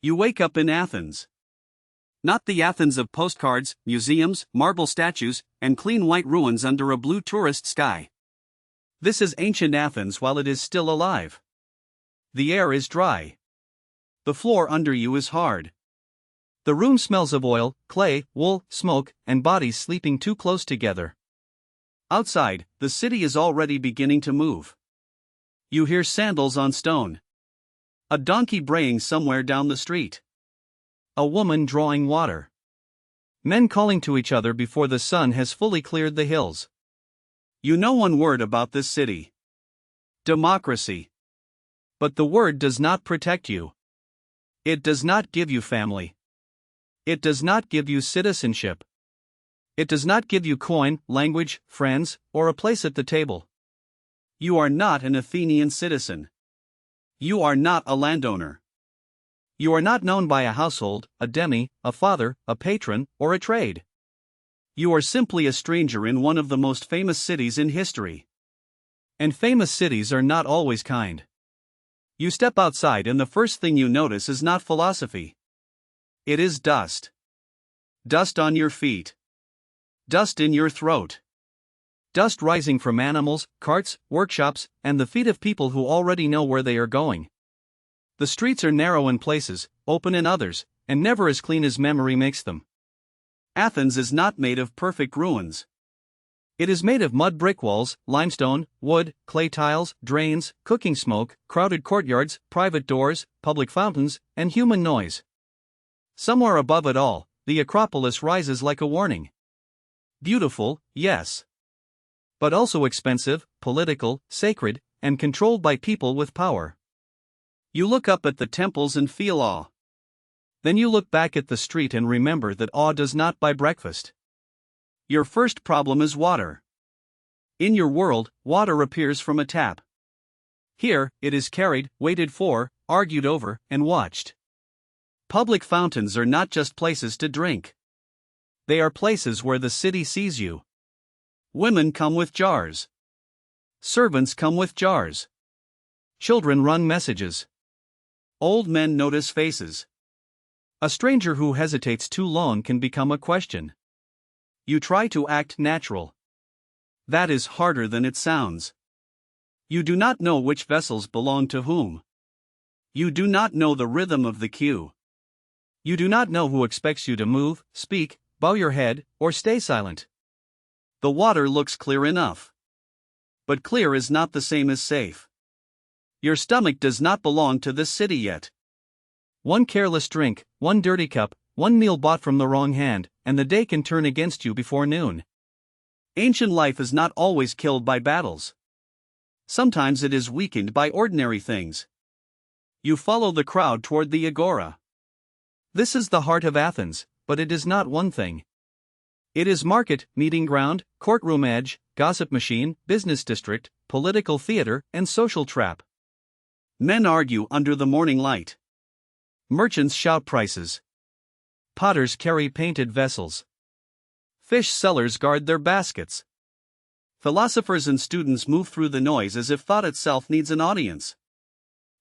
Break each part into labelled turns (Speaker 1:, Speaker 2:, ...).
Speaker 1: You wake up in Athens. Not the Athens of postcards, museums, marble statues, and clean white ruins under a blue tourist sky. This is ancient Athens while it is still alive. The air is dry. The floor under you is hard. The room smells of oil, clay, wool, smoke, and bodies sleeping too close together. Outside, the city is already beginning to move. You hear sandals on stone. A donkey braying somewhere down the street. A woman drawing water. Men calling to each other before the sun has fully cleared the hills. You know one word about this city: democracy. But the word does not protect you. It does not give you family. It does not give you citizenship. It does not give you coin, language, friends, or a place at the table. You are not an Athenian citizen. You are not a landowner. You are not known by a household, a demi, a father, a patron, or a trade. You are simply a stranger in one of the most famous cities in history. And famous cities are not always kind. You step outside and the first thing you notice is not philosophy. It is dust. Dust on your feet. Dust in your throat. Dust rising from animals, carts, workshops, and the feet of people who already know where they are going. The streets are narrow in places, open in others, and never as clean as memory makes them. Athens is not made of perfect ruins. It is made of mud brick walls, limestone, wood, clay tiles, drains, cooking smoke, crowded courtyards, private doors, public fountains, and human noise. Somewhere above it all, the Acropolis rises like a warning. Beautiful, yes. But also expensive, political, sacred, and controlled by people with power. You look up at the temples and feel awe. Then you look back at the street and remember that awe does not buy breakfast. Your first problem is water. In your world, water appears from a tap. Here, it is carried, waited for, argued over, and watched. Public fountains are not just places to drink. They are places where the city sees you. Women come with jars. Servants come with jars. Children run messages. Old men notice faces. A stranger who hesitates too long can become a question. You try to act natural. That is harder than it sounds. You do not know which vessels belong to whom. You do not know the rhythm of the queue. You do not know who expects you to move, speak, bow your head, or stay silent. The water looks clear enough. But clear is not the same as safe. Your stomach does not belong to this city yet. One careless drink, one dirty cup, one meal bought from the wrong hand, and the day can turn against you before noon. Ancient life is not always killed by battles. Sometimes it is weakened by ordinary things. You follow the crowd toward the agora. This is the heart of Athens, but it is not one thing. It is market, meeting ground, courtroom edge, gossip machine, business district, political theater, and social trap. Men argue under the morning light. Merchants shout prices. Potters carry painted vessels. Fish sellers guard their baskets. Philosophers and students move through the noise as if thought itself needs an audience.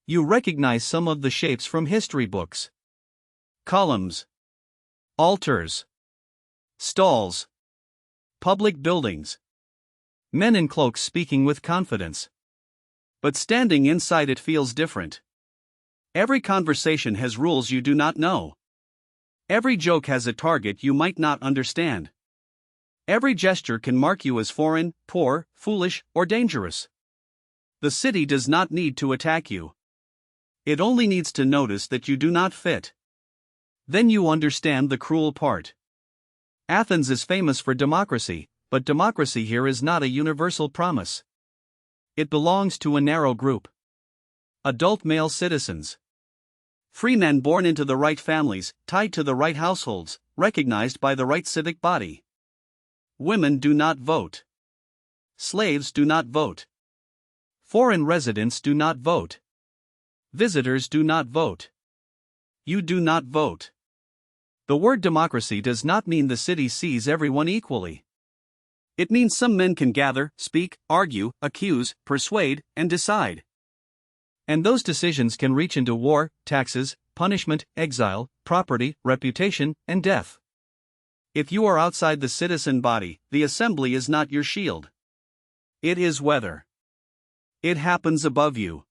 Speaker 1: You recognize some of the shapes from history books. Columns. Altars. Stalls. Public buildings. Men in cloaks speaking with confidence. But standing inside it feels different. Every conversation has rules you do not know. Every joke has a target you might not understand. Every gesture can mark you as foreign, poor, foolish, or dangerous. The city does not need to attack you. It only needs to notice that you do not fit. Then you understand the cruel part. Athens is famous for democracy, but democracy here is not a universal promise. It belongs to a narrow group. Adult male citizens. Free men born into the right families, tied to the right households, recognized by the right civic body. Women do not vote. Slaves do not vote. Foreign residents do not vote. Visitors do not vote. You do not vote. The word democracy does not mean the city sees everyone equally. It means some men can gather, speak, argue, accuse, persuade, and decide. And those decisions can reach into war, taxes, punishment, exile, property, reputation, and death. If you are outside the citizen body, the assembly is not your shield. It is weather. It happens above you.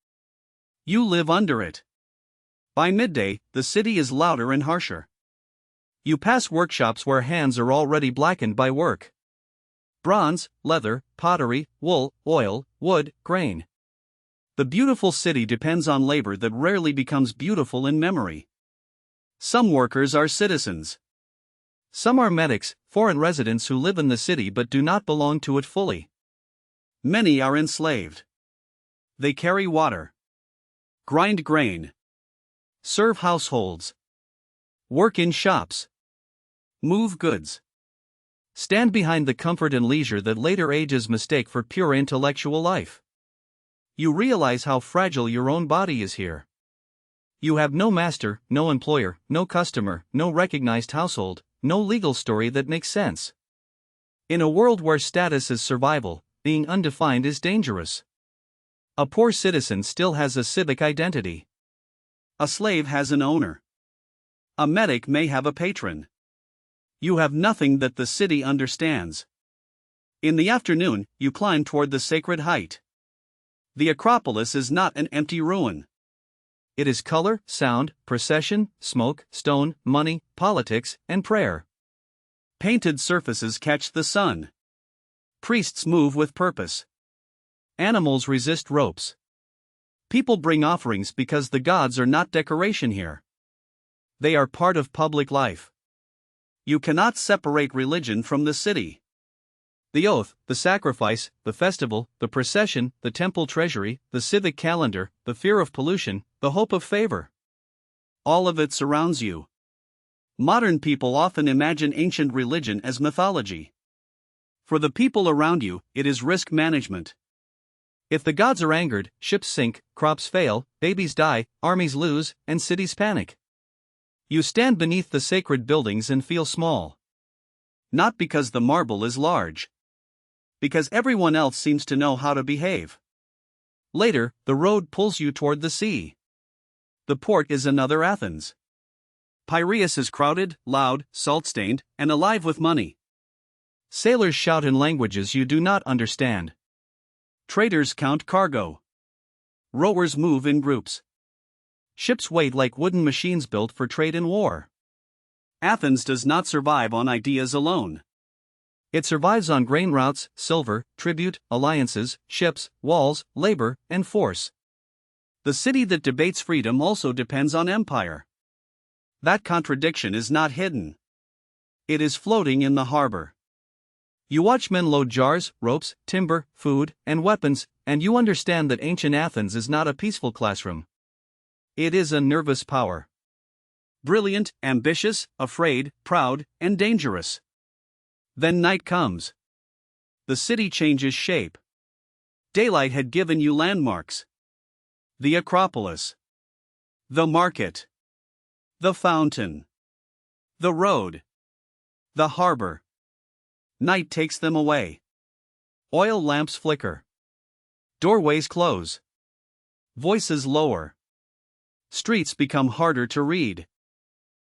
Speaker 1: You live under it. By midday, the city is louder and harsher. You pass workshops where hands are already blackened by work. Bronze, leather, pottery, wool, oil, wood, grain. The beautiful city depends on labor that rarely becomes beautiful in memory. Some workers are citizens. Some are medics, foreign residents who live in the city but do not belong to it fully. Many are enslaved. They carry water, grind grain, serve households, work in shops, move goods, stand behind the comfort and leisure that later ages mistake for pure intellectual life. You realize how fragile your own body is here. You have no master, no employer, no customer, no recognized household, no legal story that makes sense. In a world where status is survival, being undefined is dangerous. A poor citizen still has a civic identity. A slave has an owner. A medic may have a patron. You have nothing that the city understands. In the afternoon, you climb toward the sacred height. The Acropolis is not an empty ruin. It is color, sound, procession, smoke, stone, money, politics, and prayer. Painted surfaces catch the sun. Priests move with purpose. Animals resist ropes. People bring offerings because the gods are not decoration here. They are part of public life. You cannot separate religion from the city. The oath, the sacrifice, the festival, the procession, the temple treasury, the civic calendar, the fear of pollution, the hope of favor. All of it surrounds you. Modern people often imagine ancient religion as mythology. For the people around you, it is risk management. If the gods are angered, ships sink, crops fail, babies die, armies lose, and cities panic. You stand beneath the sacred buildings and feel small. Not because the marble is large. Because everyone else seems to know how to behave. Later, the road pulls you toward the sea. The port is another Athens. Piraeus is crowded, loud, salt-stained, and alive with money. Sailors shout in languages you do not understand. Traders count cargo. Rowers move in groups. Ships wait like wooden machines built for trade and war. Athens does not survive on ideas alone. It survives on grain routes, silver, tribute, alliances, ships, walls, labor, and force. The city that debates freedom also depends on empire. That contradiction is not hidden. It is floating in the harbor. You watch men load jars, ropes, timber, food, and weapons, and you understand that ancient Athens is not a peaceful classroom. It is a nervous power. Brilliant, ambitious, afraid, proud, and dangerous. Then night comes. The city changes shape. Daylight had given you landmarks. The Acropolis. The market. The fountain. The road. The harbor. Night takes them away. Oil lamps flicker. Doorways close. Voices lower. Streets become harder to read.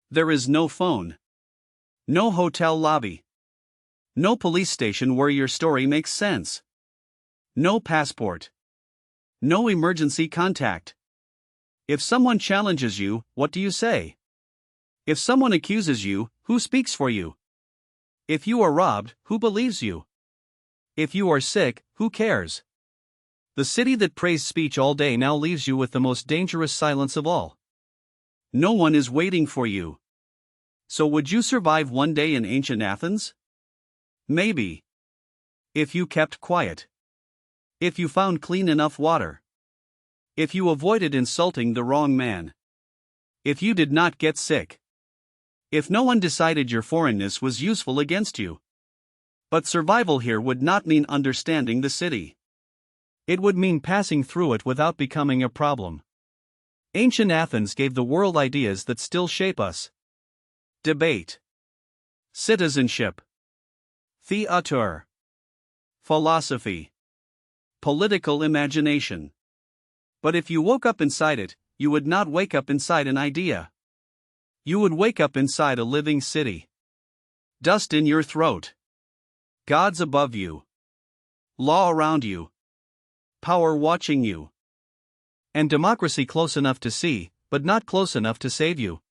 Speaker 1: There is no phone. No hotel lobby. No police station where your story makes sense. No passport. No emergency contact. If someone challenges you, what do you say? If someone accuses you, who speaks for you? If you are robbed, who believes you? If you are sick, who cares? The city that praised speech all day now leaves you with the most dangerous silence of all. No one is waiting for you. So would you survive one day in ancient Athens? Maybe. If you kept quiet. If you found clean enough water. If you avoided insulting the wrong man. If you did not get sick. If no one decided your foreignness was useful against you. But survival here would not mean understanding the city. It would mean passing through it without becoming a problem. Ancient Athens gave the world ideas that still shape us. Debate. Citizenship. Theater. Philosophy. Political imagination. But if you woke up inside it, you would not wake up inside an idea. You would wake up inside a living city. Dust in your throat. Gods above you. Law around you. Power watching you. And democracy close enough to see, but not close enough to save you.